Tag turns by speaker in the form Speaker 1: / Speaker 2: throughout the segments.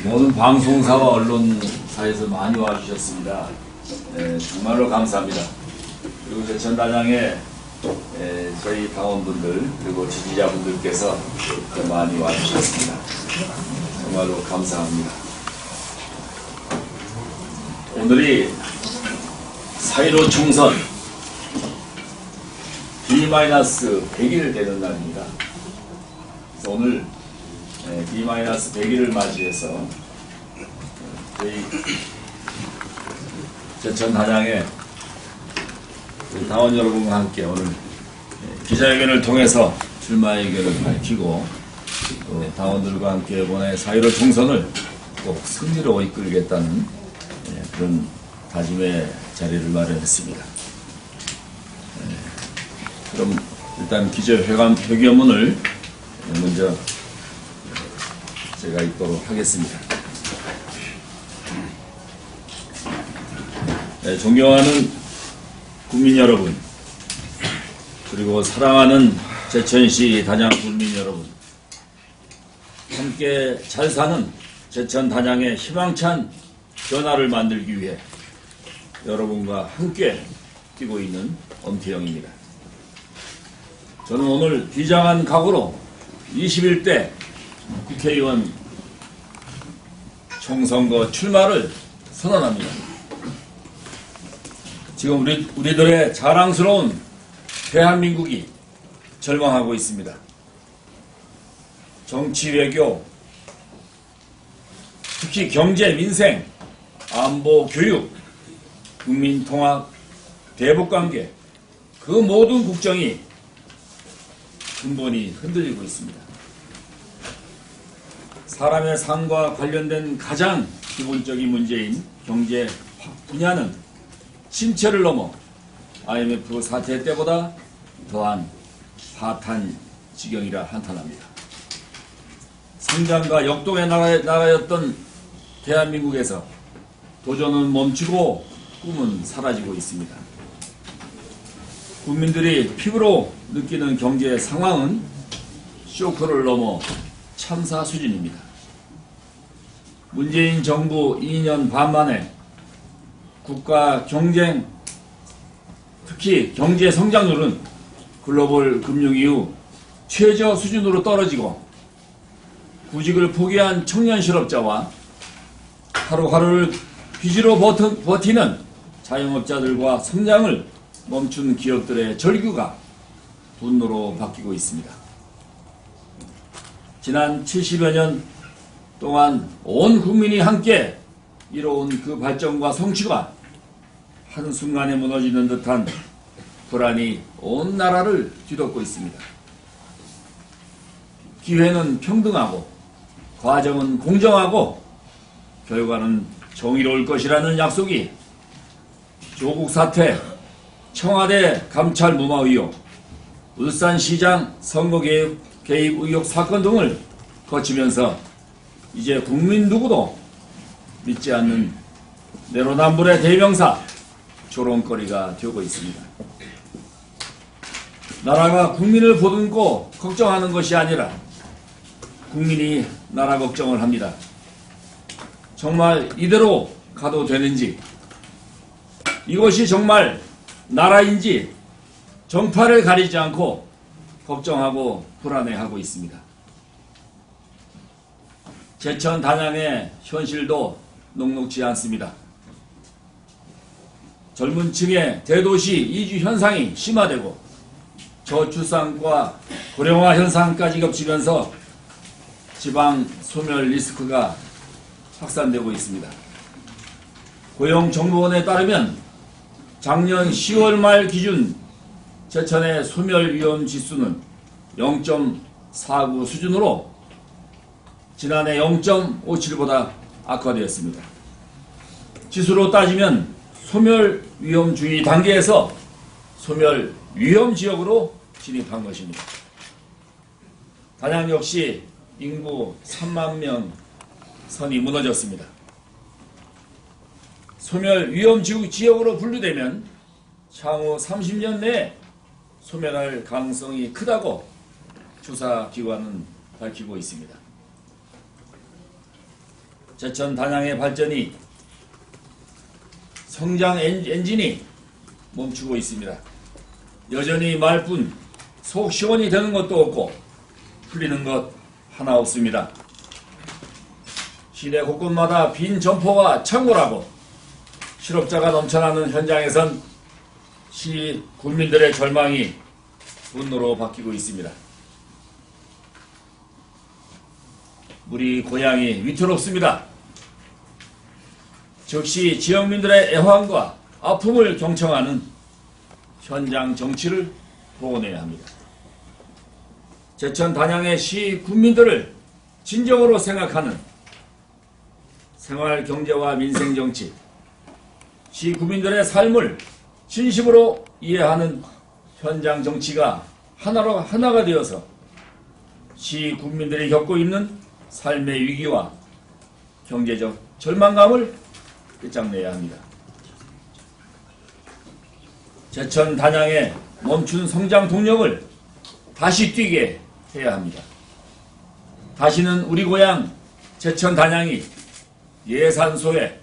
Speaker 1: 모든 방송사와 언론사에서 많이 와주셨습니다. 정말로 감사합니다. 그리고 제천단양에 저희 당원분들 그리고 지지자분들께서 많이 와주셨습니다. 정말로 감사합니다. 오늘이 4.15 총선 D-100일 되는 날입니다. 그래서 오늘 D-100일을 맞이해서 저희 제천 단양의 당원 여러분과 함께 오늘 기자회견을 통해서 출마 의견을 밝히고 또 당원들과 함께 이번에 4.15 총선을 꼭 승리로 이끌겠다는 그런 다짐의 자리를 마련했습니다. 그럼 일단 기자회견문을 먼저 제가 읽도록 하겠습니다. 존경하는 국민 여러분, 그리고 사랑하는 제천시 단양 국민 여러분, 함께 잘 사는 제천 단양의 희망찬 변화를 만들기 위해 여러분과 함께 뛰고 있는 엄태영입니다. 저는 오늘 비장한 각오로 21대 국회의원 총선거 출마를 선언합니다. 지금 우리들의 자랑스러운 대한민국이 절망하고 있습니다. 정치, 외교, 특히 경제, 민생, 안보, 교육, 국민통합, 대북관계, 그 모든 국정이 근본이 흔들리고 있습니다. 사람의 삶과 관련된 가장 기본적인 문제인 경제 분야는 침체를 넘어 IMF 사태 때보다 더한 파탄 지경이라 한탄합니다. 성장과 역동의 나라였던 대한민국에서 도전은 멈추고 꿈은 사라지고 있습니다. 국민들이 피부로 느끼는 경제 상황은 쇼크를 넘어 참사 수준입니다. 문재인 정부 2년 반 만에 국가 경쟁, 특히 경제 성장률은 글로벌 금융 이후 최저 수준으로 떨어지고 구직을 포기한 청년 실업자와 하루하루를 빚으로 버티는 자영업자들과 성장을 멈춘 기업들의 절규가 분노로 바뀌고 있습니다. 지난 70여 년 동안 온 국민이 함께 이뤄온 그 발전과 성취가 한순간에 무너지는 듯한 불안이 온 나라를 뒤덮고 있습니다. 기회는 평등하고 과정은 공정하고 결과는 정의로울 것이라는 약속이 조국 사태, 청와대 감찰 무마 의혹, 울산시장 선거 개입 의혹 사건 등을 거치면서 이제 국민 누구도 믿지 않는 내로남불의 대명사 조롱거리가 되고 있습니다. 나라가 국민을 보듬고 걱정하는 것이 아니라 국민이 나라 걱정을 합니다. 정말 이대로 가도 되는지, 이것이 정말 나라인지 정파를 가리지 않고 걱정하고 불안해하고 있습니다. 제천 단양의 현실도 녹록지 않습니다. 젊은 층의 대도시 이주 현상이 심화되고 저출산과 고령화 현상까지 겹치면서 지방 소멸 리스크가 확산되고 있습니다. 고용정보원에 따르면 작년 10월 말 기준 제천의 소멸 위험 지수는 0.49 수준으로 지난해 0.57보다 악화되었습니다. 지수로 따지면 소멸 위험주의 단계에서 소멸 위험 지역으로 진입한 것입니다. 단양 역시 인구 3만 명 선이 무너졌습니다. 소멸 위험 지역으로 분류되면 향후 30년 내에 소멸할 가능성이 크다고 조사기관은 밝히고 있습니다. 제천 단양의 발전이 성장 엔진이 멈추고 있습니다. 여전히 말뿐 속 시원이 되는 것도 없고 풀리는 것 하나 없습니다. 시내 곳곳마다 빈 점포와 창고라고 실업자가 넘쳐나는 현장에선 시 국민들의 절망이 분노로 바뀌고 있습니다. 우리 고향이 위태롭습니다. 즉시 지역민들의 애환과 아픔을 경청하는 현장 정치를 복원해야 합니다. 제천 단양의 시 군민들을 진정으로 생각하는 생활 경제와 민생 정치, 시 국민들의 삶을 진심으로 이해하는 현장 정치가 하나가 되어서 시 국민들이 겪고 있는 삶의 위기와 경제적 절망감을 끝장내야 합니다. 제천 단양의 멈춘 성장 동력을 다시 뛰게 해야 합니다. 다시는 우리 고향 제천 단양이 예산소외,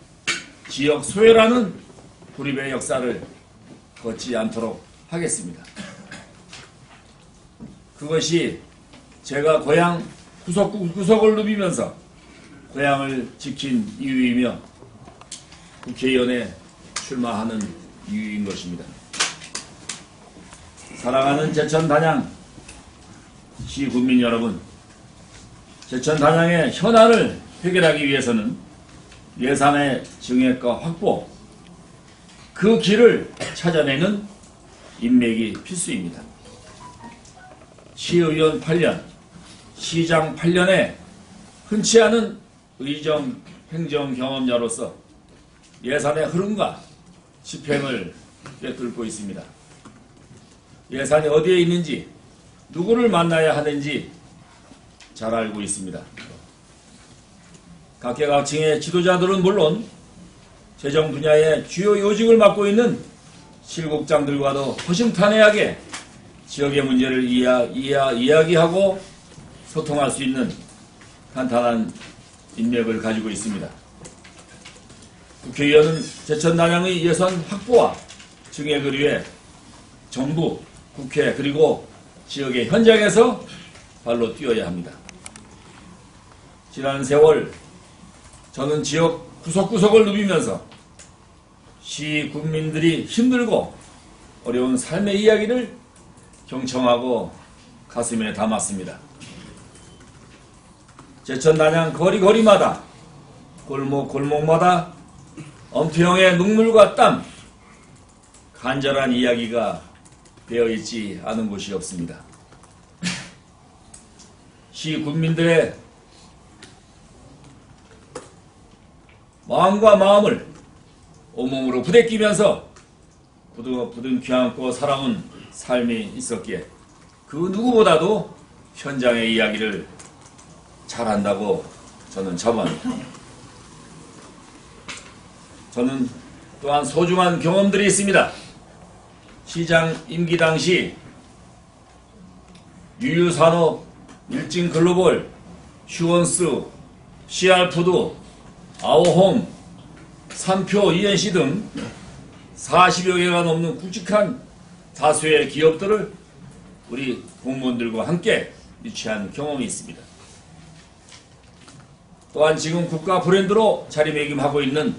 Speaker 1: 지역 소외라는 불입의 역사를 걷지 않도록 하겠습니다. 그것이 제가 고향 구석구석을 누비면서 고향을 지킨 이유이며 국회의원에 출마하는 이유인 것입니다. 사랑하는 제천 단양 시 국민 여러분, 제천 단양의 현안을 해결하기 위해서는 예산의 증액과 확보, 그 길을 찾아내는 인맥이 필수입니다. 시의원 8년, 시장 8년에 흔치 않은 의정 행정 경험자로서 예산의 흐름과 집행을 꿰뚫고 있습니다. 예산이 어디에 있는지, 누구를 만나야 하는지 잘 알고 있습니다. 각계각층의 지도자들은 물론 재정 분야의 주요 요직을 맡고 있는 실국장들과도 허심탄회하게 지역의 문제를 이야기하고 소통할 수 있는 간단한 인맥을 가지고 있습니다. 국회의원은 제천 단양의 예산 확보와 증액을 위해 정부, 국회 그리고 지역의 현장에서 발로 뛰어야 합니다. 지난 세월 저는 지역 구석구석을 누비면서 시 국민들이 힘들고 어려운 삶의 이야기를 경청하고 가슴에 담았습니다. 제천 단양 거리거리마다 골목골목마다 엄태영의 눈물과 땀, 간절한 이야기가 되어있지 않은 곳이 없습니다. 시 국민들의 마음과 마음을 온몸으로 부대끼면서 부둥 켜안고 살아온 삶이 있었기에 그 누구보다도 현장의 이야기를 잘한다고 저는 자부합니다. 저는 또한 소중한 경험들이 있습니다. 시장 임기 당시 유유산업, 일진글로벌, 휴원스, CR푸드, 아오홈, 삼표 ENC 등 40여 개가 넘는 굵직한 다수의 기업들을 우리 공무원들과 함께 유치한 경험이 있습니다. 또한 지금 국가 브랜드로 자리매김하고 있는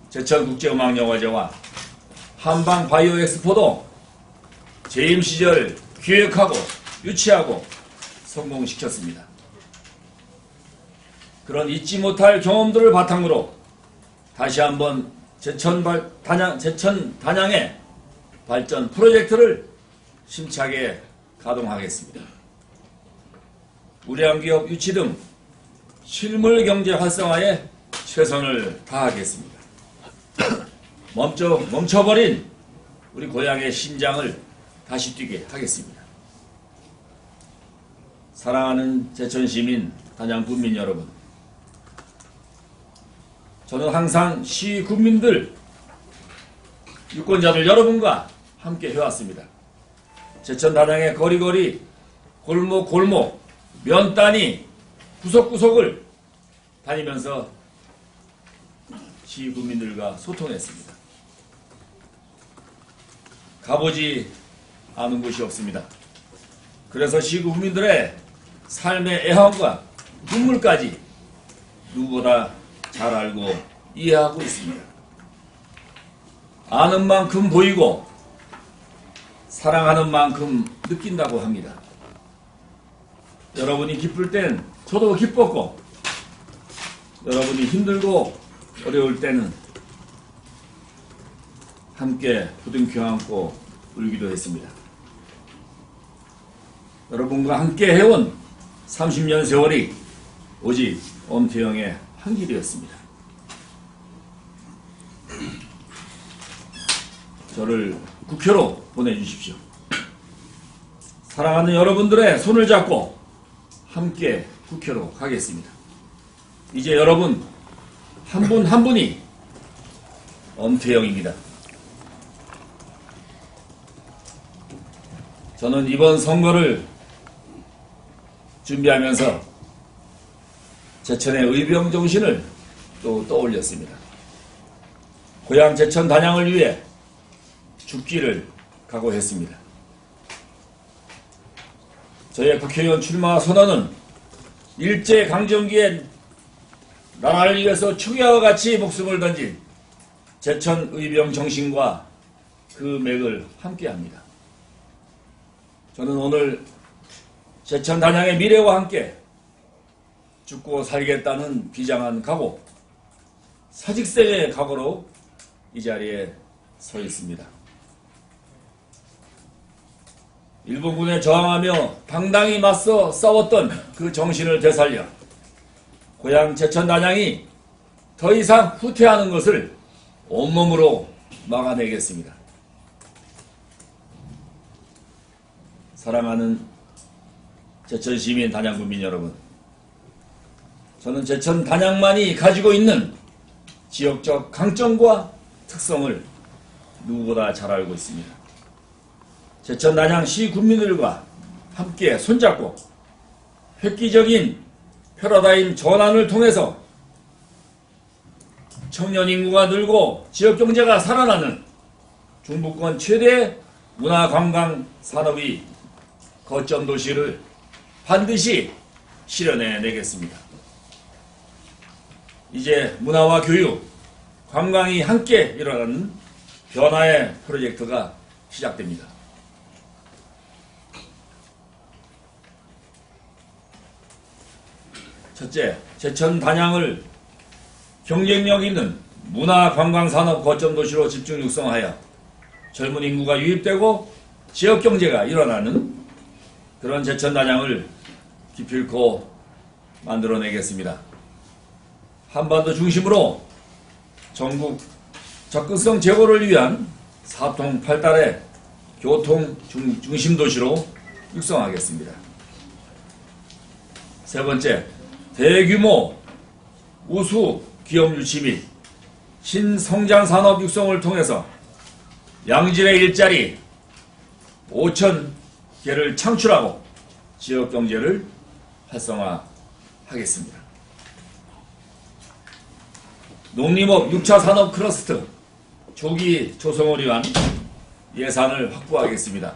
Speaker 1: 제천국제음악영화제와 한방바이오엑스포도 재임 시절 기획하고 유치하고 성공시켰습니다. 그런 잊지 못할 경험들을 바탕으로 다시 한번 제천 단양의 발전 프로젝트를 심차게 가동하겠습니다. 우량기업 유치 등 실물 경제 활성화에 최선을 다하겠습니다. 멈춰버린 우리 고향의 심장을 다시 뛰게 하겠습니다. 사랑하는 제천시민, 단양군민 여러분, 저는 항상 시 국민들, 유권자들 여러분과 함께 해왔습니다. 제천 단양의 거리거리, 골목골목, 면단위, 구석구석을 다니면서 시군민들과 소통했습니다. 가보지 않은 곳이 없습니다. 그래서 시군민들의 삶의 애환과 눈물까지 누구보다 잘 알고 이해하고 있습니다. 아는 만큼 보이고 사랑하는 만큼 느낀다고 합니다. 여러분이 기쁠 땐 저도 기뻤고, 여러분이 힘들고 어려울 때는 함께 부둥켜 안고 울기도 했습니다. 여러분과 함께 해온 30년 세월이 오직 엄태영의 한 길이었습니다. 저를 국회로 보내주십시오. 사랑하는 여러분들의 손을 잡고 함께 국회로 가겠습니다. 이제 여러분 한 분 한 분이 엄태영입니다. 저는 이번 선거를 준비하면서 제천의 의병 정신을 또 떠올렸습니다. 고향 제천 단양을 위해 죽기를 각오했습니다. 저의 국회의원 출마 선언은 일제강점기에 나라를 위해서 초기와 같이 목숨을 던진 제천 의병 정신과 그 맥을 함께합니다. 저는 오늘 제천 단양의 미래와 함께 죽고 살겠다는 비장한 각오, 사직생의 각오로 이 자리에 서 있습니다. 일본군에 저항하며 당당히 맞서 싸웠던 그 정신을 되살려 고향 제천 단양이 더 이상 후퇴하는 것을 온몸으로 막아내겠습니다. 사랑하는 제천 시민 단양군민 여러분, 저는 제천 단양만이 가지고 있는 지역적 강점과 특성을 누구보다 잘 알고 있습니다. 제천 단양시 군민들과 함께 손잡고 획기적인 패러다임 전환을 통해서 청년 인구가 늘고 지역 경제가 살아나는 중부권 최대 문화관광 산업의 거점 도시를 반드시 실현해내겠습니다. 이제 문화와 교육, 관광이 함께 일어나는 변화의 프로젝트가 시작됩니다. 첫째, 제천 단양을 경쟁력 있는 문화관광산업 거점 도시로 집중 육성하여 젊은 인구가 유입되고 지역 경제가 일어나는 그런 제천 단양을 기필코 만들어내겠습니다. 한반도 중심으로 전국 접근성 제고를 위한 사통팔달의 교통 중심 도시로 육성하겠습니다. 세 번째, 대규모 우수 기업 유치 및 신성장 산업 육성을 통해서 양질의 일자리 5,000개를 창출하고 지역 경제를 활성화하겠습니다. 농림업 6차 산업 클러스터 조기 조성을 위한 예산을 확보하겠습니다.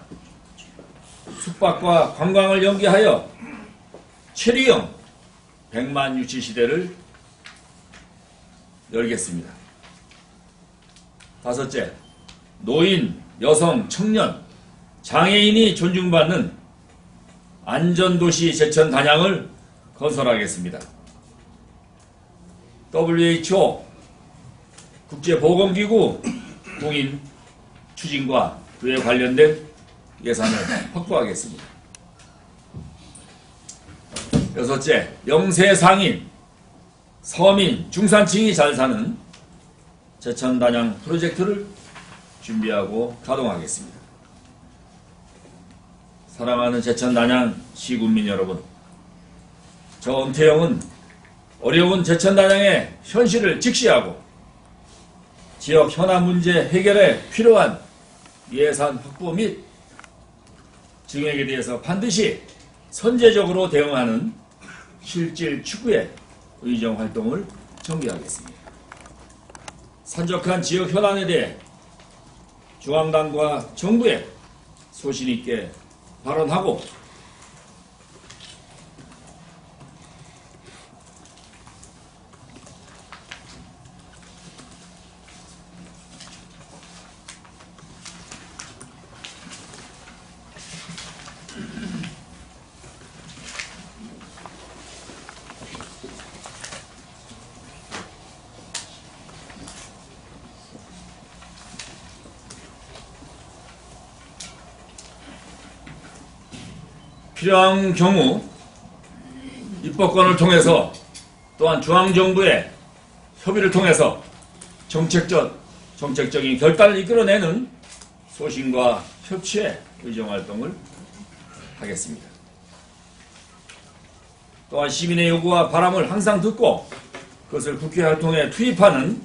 Speaker 1: 숙박과 관광을 연계하여 체류형 100만 유치 시대를 열겠습니다. 다섯째, 노인, 여성, 청년, 장애인이 존중받는 안전도시 제천 단양을 건설하겠습니다. WHO 국제보건기구 공인 추진과 그에 관련된 예산을 확보하겠습니다. 여섯째, 영세 상인, 서민, 중산층이 잘 사는 제천 단양 프로젝트를 준비하고 가동하겠습니다. 사랑하는 제천 단양 시군민 여러분, 저 엄태영은 어려운 제천 단양의 현실을 직시하고 지역 현안 문제 해결에 필요한 예산 확보 및 증액에 대해서 반드시 선제적으로 대응하는 실질 추구의 의정 활동을 전개하겠습니다. 산적한 지역 현안에 대해 중앙당과 정부에 소신 있게 발언하고 필요한 경우 입법권을 통해서 또한 중앙정부의 협의를 통해서 정책적인 결단을 이끌어내는 소신과 협치의 의정활동을 하겠습니다. 또한 시민의 요구와 바람을 항상 듣고 그것을 국회 활동에 투입하는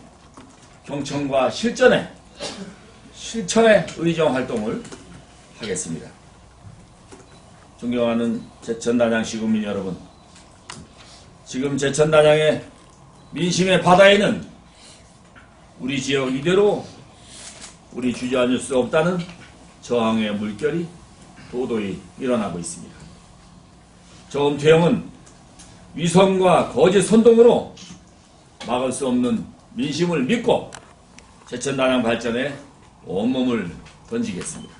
Speaker 1: 경청과 실천의 의정활동을 하겠습니다. 존경하는 제천단양 시군민 여러분, 지금 제천단양의 민심의 바다에는 우리 지역 이대로 우리 주저앉을 수 없다는 저항의 물결이 도도히 일어나고 있습니다. 저음퇴형은 위선과 거짓 선동으로 막을 수 없는 민심을 믿고 제천단양 발전에 온몸을 던지겠습니다.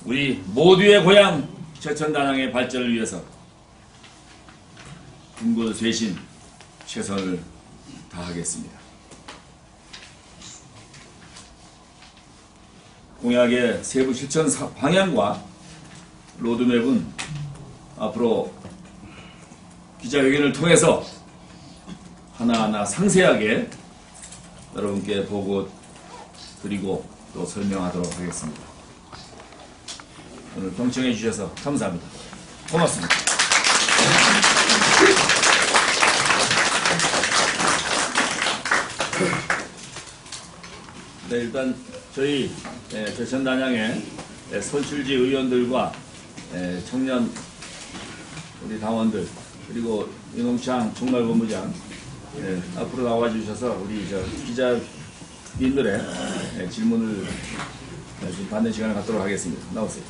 Speaker 1: 우리 모두의 고향 제천단양의 발전을 위해서 군고쇄신 최선을 다하겠습니다. 공약의 세부 실천 방향과 로드맵은 앞으로 기자회견을 통해서 하나하나 상세하게 여러분께 보고 드리고 또 설명하도록 하겠습니다. 오늘 경청해 주셔서 감사합니다. 고맙습니다. 네, 일단 저희 제천단양의 선출지 의원들과 청년 우리 당원들 그리고 윤홍창 총괄본부장 앞으로 나와주셔서 우리 기자님들의 질문을 좀 받는 시간을 갖도록 하겠습니다. 나오세요.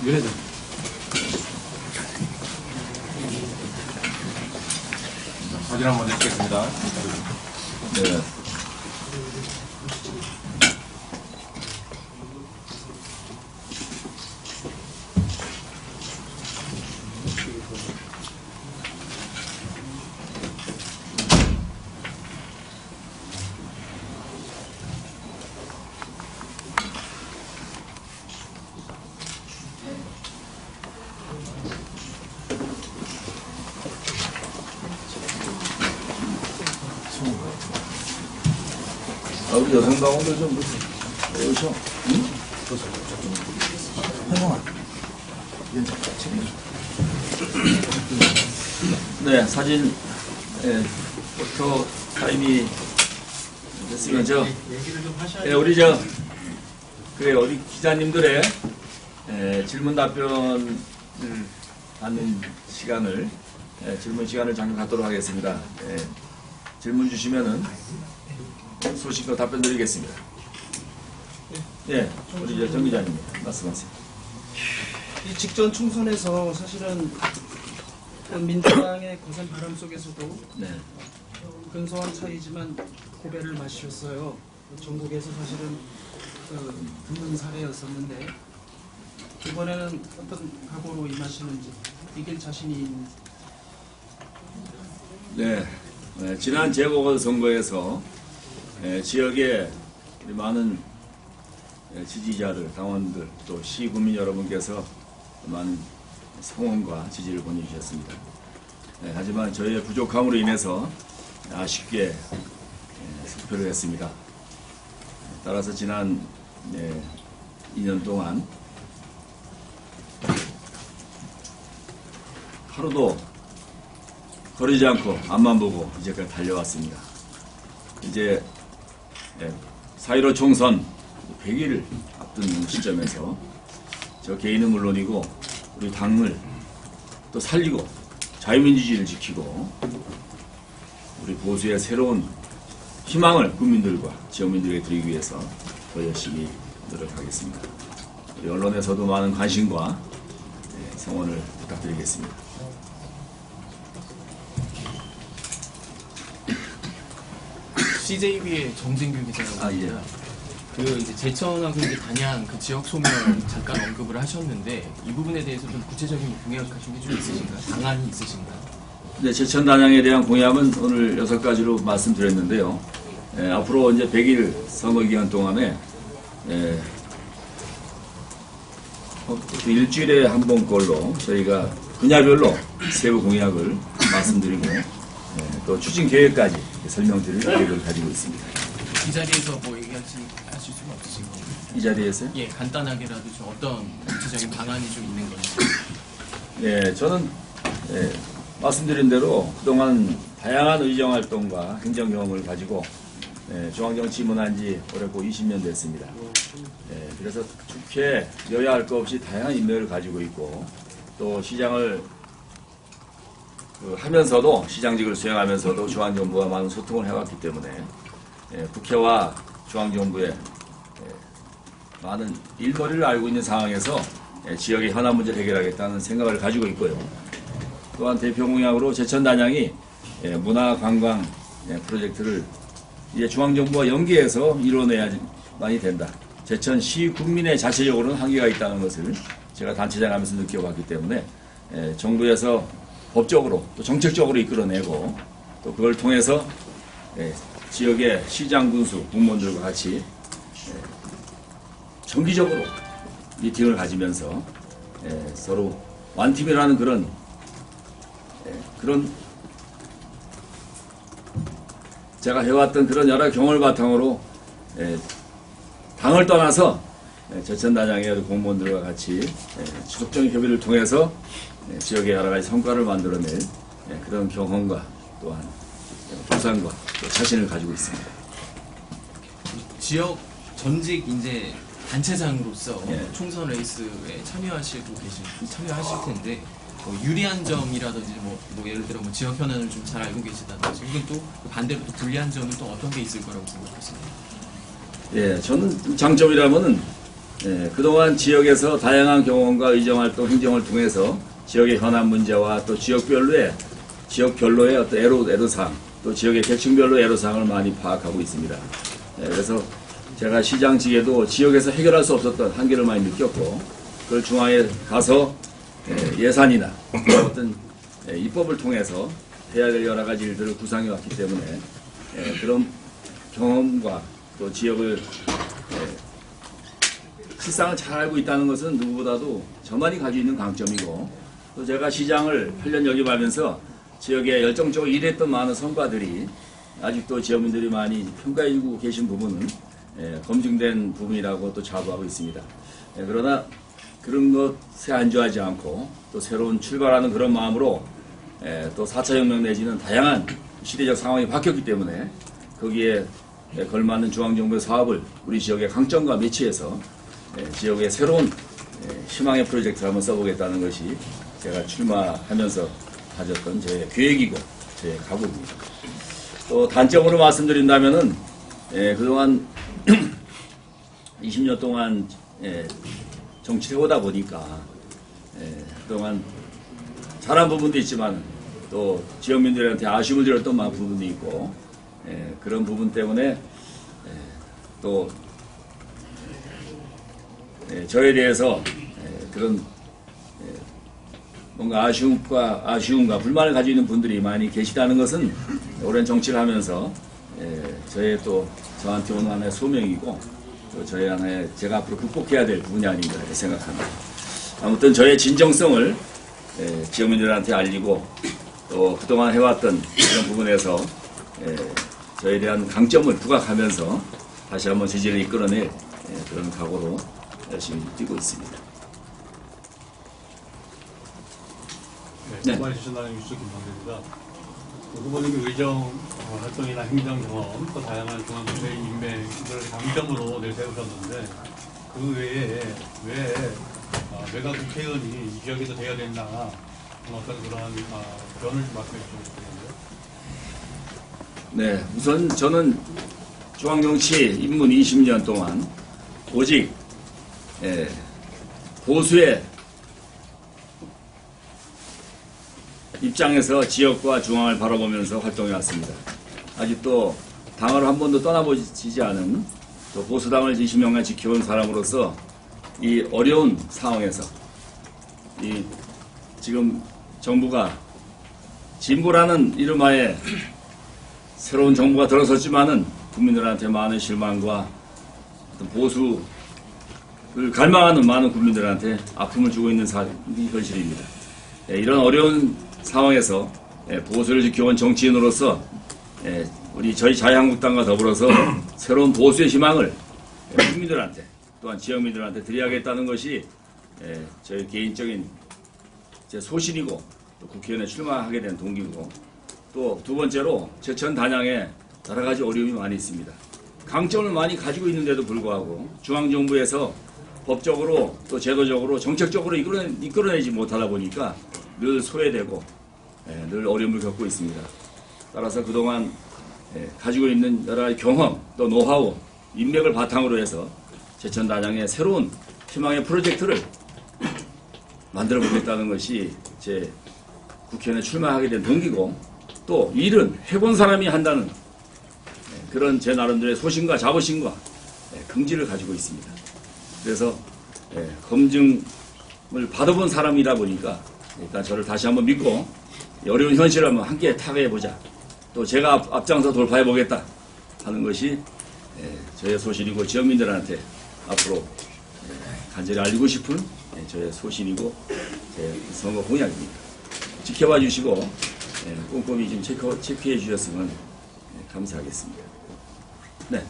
Speaker 2: 윤회장. 사진 한번 찍겠습니다.
Speaker 1: 네. 우리 여성 당원들 좀 오셔. 응? 해몽아. 네, 사진 포토 타임이 됐으면 우리 우리 기자님들의 질문 답변을 받는 시간을 질문 시간을 잠깐 갖도록 하겠습니다. 질문 주시면은 소식도 답변 드리겠습니다. 예, 우리 정 기자님 말씀하세요.
Speaker 3: 이 직전 총선에서 사실은 민주당의 거센 바람 속에서도 근소한 차이지만 고배를 마셨어요. 전국에서 사실은 드문 사례였었는데 이번에는 어떤 각오로 임하시는지 이길 자신이 있는.
Speaker 1: 네, 지난 재보궐선거에서 지역의 우리 많은 지지자들, 당원들, 또 시국민 여러분께서 많은 성원과 지지를 보내주셨습니다. 하지만 저희의 부족함으로 인해서 아쉽게 승표를 했습니다. 따라서 지난 2년 동안 하루도 거리지 않고 앞만 보고 이제까지 달려왔습니다. 이제 4.15 총선 100일을 앞둔 시점에서 저 개인은 물론이고 우리 당을 또 살리고 자유민주주의를 지키고 우리 보수의 새로운 희망을 국민들과 지역민들에게 드리기 위해서 더 열심히 노력하겠습니다. 우리 언론에서도 많은 관심과 성원을 부탁드리겠습니다.
Speaker 4: CJB의 정진규 기자라고 합니다.
Speaker 1: 예.
Speaker 4: 그 이제 제천하고 이제 단양 그 지역 소멸 잠깐 언급을 하셨는데 이 부분에 대해서 좀 구체적인 공약 같은 게 좀 있으신가요? 방안이 있으신가요?
Speaker 1: 네, 제천 단양에 대한 공약은 오늘 6가지로 말씀드렸는데요. 앞으로 이제 100일 선거 기간 동안에 일주일에 한 번꼴로 저희가 분야별로 세부 공약을 말씀드리고 또 추진 계획까지 설명드릴 계획을 가지고 있습니다.
Speaker 4: 이 자리에서 뭐 얘기하실 수는 없으신 건가요?
Speaker 1: 이 자리에서요?
Speaker 4: 예, 간단하게라도 좀 어떤 구체적인 방안이 좀 있는 건지.
Speaker 1: 네, 저는 말씀드린 대로 그동안 다양한 의정활동과 행정 경험을 가지고 중앙정치 입문한 지 올해고 20년 됐습니다. 그래서 좋게 여야 할 것 없이 다양한 인맥을 가지고 있고 또 시장을 하면서도 시장직을 수행하면서도 중앙정부와 많은 소통을 해왔기 때문에 국회와 중앙정부의 많은 일거리를 알고 있는 상황에서 지역의 현안 문제를 해결하겠다는 생각을 가지고 있고요. 또한 대표 공약으로 제천 단양이 문화 관광 프로젝트를 이제 중앙정부와 연계해서 이뤄내야만이 된다. 제천시 국민의 자체적으로는 한계가 있다는 것을 제가 단체장 하면서 느껴봤기 때문에 정부에서 법적으로 또 정책적으로 이끌어내고 또 그걸 통해서 지역의 시장 군수 공무원들과 같이 정기적으로 미팅을 가지면서 서로 완팀이라는 그런 제가 해왔던 그런 여러 경험을 바탕으로 당을 떠나서 제천 단양의 공무원들과 같이 지속적인 협의를 통해서 지역의 여러 가지 성과를 만들어낼 그런 경험과 또한 보상과 또 자신을 가지고 있습니다.
Speaker 4: 지역 전직 이제 단체장으로서
Speaker 1: 예.
Speaker 4: 총선 레이스에 참여하실 텐데 뭐 유리한 점이라든지 뭐 예를 들어 뭐 지역 현안을 좀 잘 알고 계시다든지 혹은 또 반대로 또 불리한 점은 또 어떤 게 있을 거라고 생각하십니까?
Speaker 1: 예, 저는 장점이라면은 그동안 지역에서 다양한 경험과 의정활동, 행정을 통해서 지역의 현안 문제와 또 지역별로의 어떤 애로사항, 또 지역의 계층별로 애로사항을 많이 파악하고 있습니다. 그래서 제가 시장직에도 지역에서 해결할 수 없었던 한계를 많이 느꼈고 그걸 중앙에 가서 예산이나 어떤 입법을 통해서 해야 될 여러 가지 일들을 구상해 왔기 때문에 그런 경험과 또 지역을 실상을 잘 알고 있다는 것은 누구보다도 저만이 가지고 있는 강점이고 또 제가 시장을 8년 역임하면서 지역에 열정적으로 일했던 많은 성과들이 아직도 지역민들이 많이 평가해주고 계신 부분은 검증된 부분이라고 또 자부하고 있습니다. 그러나 그런 것에 안주하지 않고 또 새로운 출발하는 그런 마음으로 또 4차 혁명 내지는 다양한 시대적 상황이 바뀌었기 때문에 거기에 걸맞는 중앙정부의 사업을 우리 지역의 강점과 매치해서 지역의 새로운 희망의 프로젝트를 한번 써보겠다는 것이 제가 출마하면서 가졌던 제 계획이고 제 각오입니다. 또 단점으로 말씀드린다면은 그동안 20년 동안 정치를 해오다 보니까 그동안 잘한 부분도 있지만 또 지역민들한테 아쉬움을 드렸던 많은 부분도 있고 그런 부분 때문에 또 저에 대해서 그런 뭔가 아쉬움과 불만을 가지고 있는 분들이 많이 계시다는 것은 오랜 정치를 하면서 저한테 오는 하나의 소명이고 또 저의 하나의 제가 앞으로 극복해야 될 부분이 아닌가 이렇게 생각합니다. 아무튼 저의 진정성을 지역민들한테 알리고 또 그동안 해왔던 이런 부분에서 저에 대한 강점을 부각하면서 다시 한번 지지를 이끌어낼 그런 각오로 열심히 뛰고 있습니다.
Speaker 5: 네, 고발해 주신다는 유수 김방대입니다. 후보님의 의정 활동이나 행정 경험, 또 다양한 중앙부처의 인맥을 강점으로 내세우셨는데 그 외에 왜 내가 국회의원이 이 지역에서 돼야 된다 어떤 그러한 변을 좀 말씀해 주시면 좋겠는데요.
Speaker 1: 네, 우선 저는 중앙정치 입문 20년 동안 오직 보수의 입장에서 지역과 중앙을 바라보면서 활동해 왔습니다. 아직도 당을 한 번도 떠나보지 않은 또 보수당을 20년간 지켜온 사람으로서 이 어려운 상황에서 이 지금 정부가 진보라는 이름하에 새로운 정부가 들어섰지만은 국민들한테 많은 실망과 어떤 보수를 갈망하는 많은 국민들한테 아픔을 주고 있는 이 현실입니다. 이런 어려운 상황에서 보수를 지켜온 정치인으로서 저희 자유한국당과 더불어서 새로운 보수의 희망을 국민들한테 또한 지역민들한테 드려야겠다는 것이 저희 개인적인 제 소신이고 또 국회의원에 출마하게 된 동기고 또 두 번째로 제천 단양에 여러 가지 어려움이 많이 있습니다. 강점을 많이 가지고 있는데도 불구하고 중앙정부에서 법적으로 또 제도적으로 정책적으로 이끌어내지 못하다 보니까 늘 소외되고 늘 어려움을 겪고 있습니다. 따라서 그동안 가지고 있는 여러 가지 경험 또 노하우 인맥을 바탕으로 해서 제천 단양의 새로운 희망의 프로젝트를 만들어 보겠다는 것이 제 국회의원에 출마하게 된 동기고 또 일은 해본 사람이 한다는 그런 제 나름대로의 소신과 자부심과 긍지를 가지고 있습니다. 그래서 검증을 받아본 사람이다 보니까 일단 저를 다시 한번 믿고 어려운 현실을 한번 함께 타개해보자. 또 제가 앞장서 돌파해보겠다 하는 것이 저의 소신이고 지역민들한테 앞으로 간절히 알리고 싶은 저의 소신이고 제 선거 공약입니다. 지켜봐 주시고 꼼꼼히 좀 체크해 주셨으면 감사하겠습니다. 네.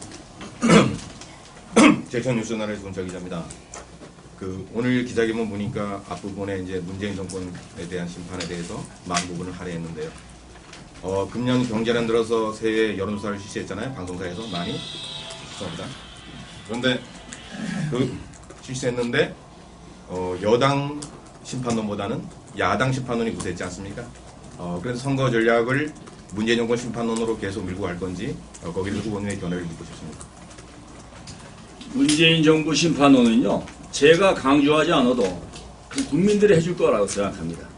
Speaker 2: 제천 뉴스나라의 손철 기자입니다. 오늘 기자회견 보니까 앞부분에 이제 문재인 정권에 대한 심판에 대해서 많은 부분을 할애했는데요. 금년 경제년 들어서 새해 여론조사를 실시했잖아요. 방송사에서 많이. 죄송합니다. 그런데 실시했는데 여당 심판론보다는 야당 심판론이 우세했지 않습니까? 그래서 선거 전략을 문재인 정권 심판론으로 계속 밀고 갈 건지 거기에 대해서 후보님의 견해를 묻고 싶습니다.
Speaker 1: 문재인 정부 심판론은요. 제가 강조하지 않아도 국민들이 해줄 거라고 생각합니다.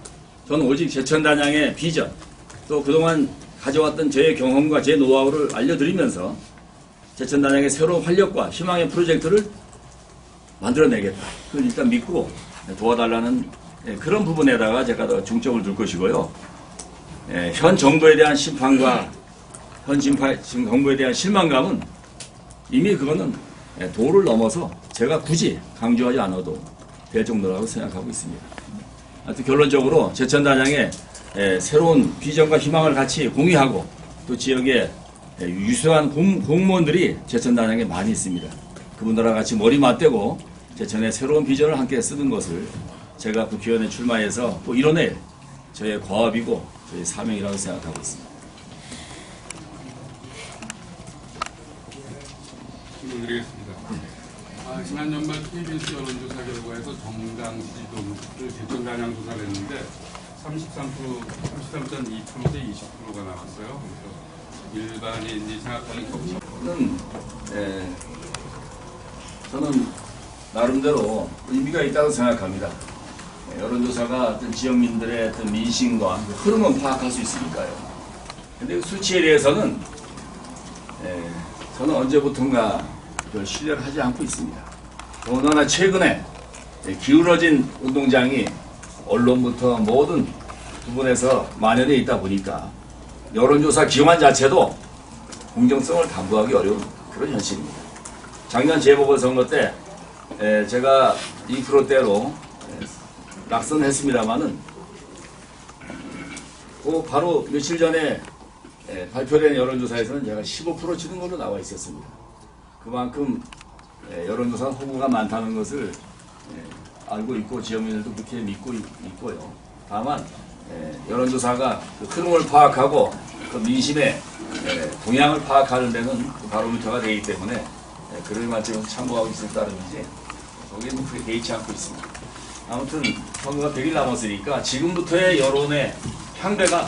Speaker 1: 저는 오직 제천 단양의 비전 또 그동안 가져왔던 저의 경험과 제 노하우를 알려드리면서 제천 단양의 새로운 활력과 희망의 프로젝트를 만들어내겠다. 그걸 일단 믿고 도와달라는 그런 부분에다가 제가 더 중점을 둘 것이고요. 현 정부에 대한 심판과 현 정부에 대한 실망감은 이미 그거는 도를 넘어서 제가 굳이 강조하지 않아도 될 정도라고 생각하고 있습니다. 하여튼 결론적으로 제천 단양의 새로운 비전과 희망을 같이 공유하고 또 지역에 유수한 공무원들이 제천 단양에 많이 있습니다. 그분들과 같이 머리 맞대고 제천의 새로운 비전을 함께 쓰는 것을 제가 국회의원에 출마해서 또 이뤄낼 저의 과업이고 저의 사명이라고 생각하고 있습니다.
Speaker 6: 질문드리겠습니다. 지난 연말 KBS 여론조사 결과에서 정당 지지도를 제천 단양 조사를 했는데 33.2%대 20%가 나왔어요. 그래서 일반인이 생각하는
Speaker 1: 저는 나름대로 의미가 있다고 생각합니다. 여론조사가 어떤 지역민들의 어떤 민심과 흐름은 파악할 수 있으니까요. 근데 수치에 대해서는 저는 언제부턴가 별 신뢰를 하지 않고 있습니다. 더군다나 최근에 기울어진 운동장이 언론부터 모든 부분에서 만연해 있다 보니까 여론조사 기관 자체도 공정성을 담보하기 어려운 그런 현실입니다. 작년 재보궐선거 때 제가 2%대로 낙선했습니다마는 바로 며칠 전에 발표된 여론조사에서는 제가 15% 치는 걸로 나와 있었습니다. 그만큼 여론조사 호구가 많다는 것을 알고 있고 지역민들도 그렇게 믿고 있고요. 다만 여론조사가 그 흐름을 파악하고 그 민심의 동향을 파악하는 데는 그 바로미터가 되기 때문에 그를 마치 참고하고 있을 따름이지 거기는 그렇게 개의치 않고 있습니다. 아무튼 선거가 100일 남았으니까 지금부터의 여론의 향배가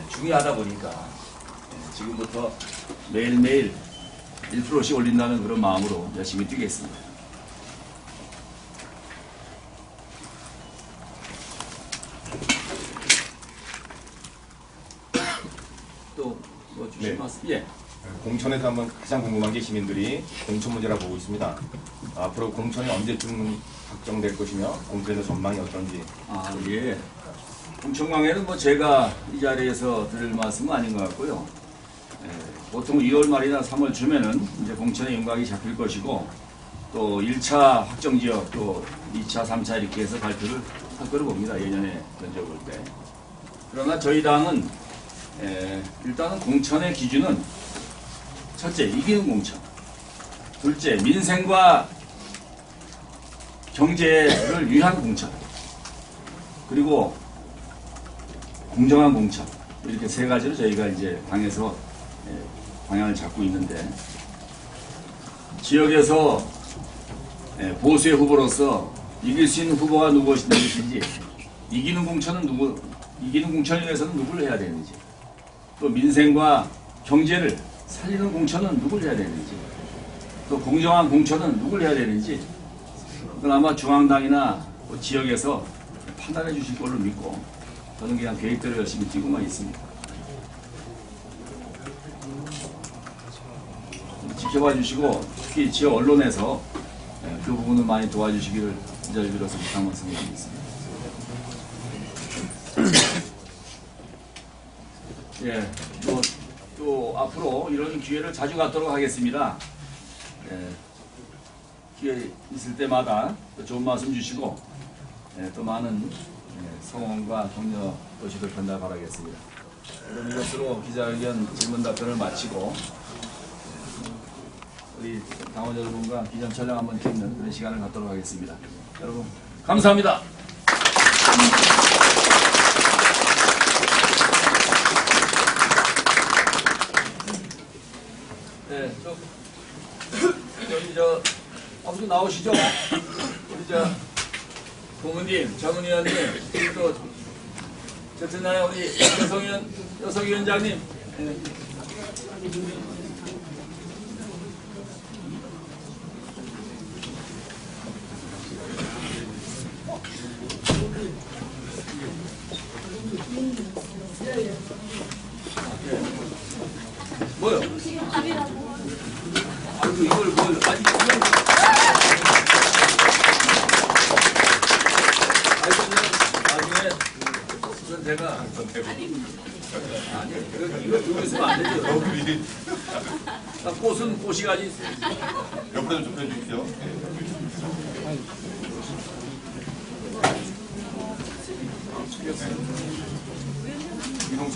Speaker 1: 중요하다 보니까 지금부터 매일매일 1%씩 올린다는 그런 마음으로 열심히 뛰겠습니다. 또 뭐 주실 말씀? 예.
Speaker 2: 공천에서 한번 가장 궁금한 게 시민들이 공천 문제라고 보고 있습니다. 앞으로 공천이 언제쯤 확정될 것이며 공천의 전망이 어떤지.
Speaker 1: 예. 공천광에는 뭐 제가 이 자리에서 드릴 말씀은 아닌 것 같고요. 보통 2월 말이나 3월 쯤에는 이제 공천의 윤곽이 잡힐 것이고 또 1차 확정 지역 또 2차, 3차 이렇게 해서 발표를 할 거로 봅니다. 예년에 견적을 때. 그러나 저희 당은 일단은 공천의 기준은 첫째, 이기는 공천. 둘째, 민생과 경제를 위한 공천. 그리고 공정한 공천. 이렇게 세 가지로 저희가 이제 당에서 방향을 잡고 있는데, 지역에서 보수의 후보로서 이길 수 있는 후보가 누구인지, 이기는 공천을 위해서는 누구를 해야 되는지, 또 민생과 경제를 살리는 공천은 누구를 해야 되는지, 또 공정한 공천은 누구를 해야 되는지, 그건 아마 중앙당이나 지역에서 판단해 주실 걸로 믿고, 저는 그냥 계획대로 열심히 뛰고만 있습니다. 지켜봐 주시고, 특히 지역 언론에서 그 부분을 많이 도와주시기를 이 자리를 빌어서 부탁 말씀드리겠습니다. 예, 또 앞으로 이런 기회를 자주 갖도록 하겠습니다. 기회 있을 때마다 또 좋은 말씀 주시고 또 많은 성원과 격려 도시들 건다 바라겠습니다. 그럼 이것으로 기자회견 질문 답변을 마치고 우리 당원 여러분과 기념 촬영 한번 찍는 그런 시간을 갖도록 하겠습니다. 여러분 감사합니다. 네, 여기 아무튼 나오시죠? 우리 부모님, 장훈 의원님, 또 제천나의 우리 여성위원장님. 네. 뭐요? 아이고 이걸 뭘 아니 그냥 나중에 이건 제가 아니 이거 들고 있으면 안 되죠. 꽃은 꽃이 가지.
Speaker 2: 옆으로 좀 펴주십시오. 이동창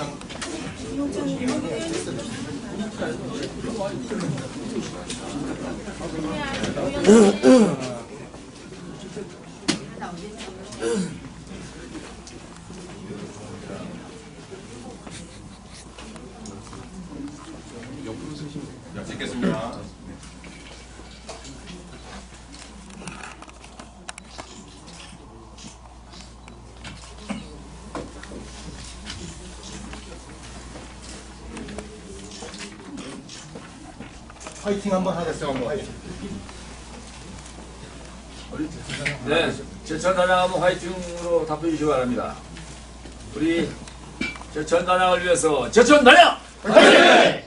Speaker 2: 찍겠습니다. 화이팅 한번 하겠어요. 한번 화이팅.
Speaker 1: 네, 제천 단양 한번 화이팅으로 답해 주시기 바랍니다. 우리 제천 단양을 위해서 제천 단양! 화이팅!